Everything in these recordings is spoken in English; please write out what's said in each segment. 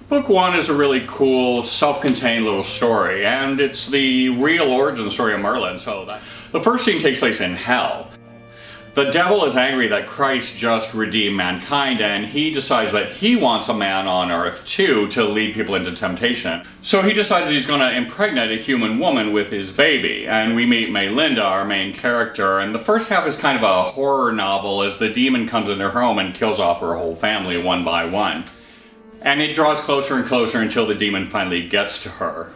Book one is a really cool, self-contained little story, and it's the real origin story of Merlin. The first scene takes place in hell. The devil is angry that Christ just redeemed mankind, and he decides that he wants a man on earth too to lead people into temptation. So he decides he's going to impregnate a human woman with his baby, and we meet Melinda, our main character, and the first half is kind of a horror novel as the demon comes into her home and kills off her whole family one by one. And it draws closer and closer until the demon finally gets to her.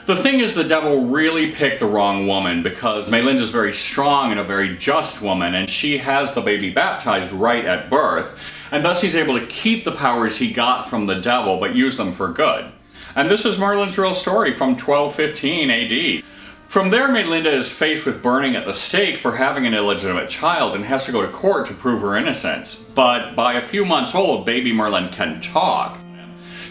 The thing is, the devil really picked the wrong woman because Melinda's very strong and a very just woman, and she has the baby baptized right at birth, and thus he's able to keep the powers he got from the devil but use them for good. And this is Merlin's real story from 1215 AD. From there, Melinda is faced with burning at the stake for having an illegitimate child and has to go to court to prove her innocence. But by a few months old, baby Merlin can talk.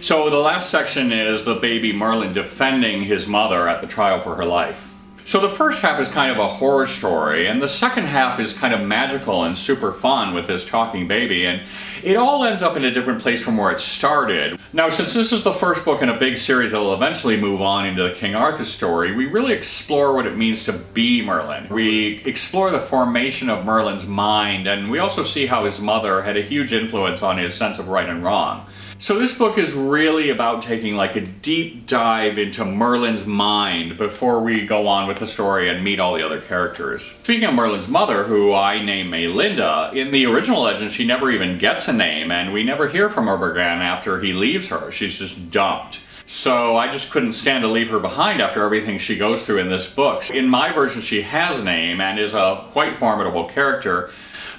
So the last section is the baby Merlin defending his mother at the trial for her life. So the first half is kind of a horror story, and the second half is kind of magical and super fun with this talking baby, and it all ends up in a different place from where it started. Now, since this is the first book in a big series that will eventually move on into the King Arthur story, we really explore what it means to be Merlin. We explore the formation of Merlin's mind, and we also see how his mother had a huge influence on his sense of right and wrong. So this book is really about taking like a deep dive into Merlin's mind before we go on with the story and meet all the other characters. Speaking of Merlin's mother, who I name Melinda, in the original legend she never even gets a name, and we never hear from her again after he leaves her. She's just dumped. So I just couldn't stand to leave her behind after everything she goes through in this book. In my version she has a name and is a quite formidable character.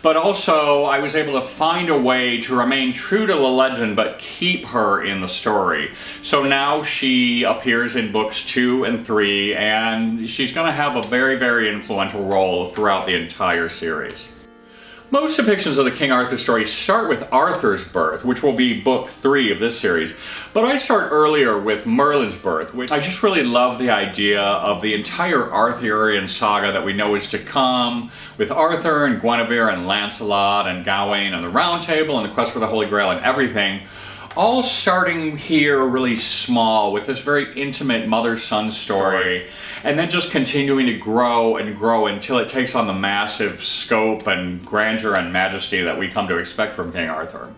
But also, I was able to find a way to remain true to the legend but keep her in the story. So now she appears in books 2 and 3, and she's going to have a very, very influential role throughout the entire series. Most depictions of the King Arthur story start with Arthur's birth, which will be book 3 of this series. But I start earlier with Merlin's birth, which I just really love the idea of the entire Arthurian saga that we know is to come, with Arthur and Guinevere and Lancelot and Gawain and the Round Table and the quest for the Holy Grail and everything, all starting here really small with this very intimate mother-son story, and then just continuing to grow and grow until it takes on the massive scope and grandeur and majesty that we come to expect from King Arthur.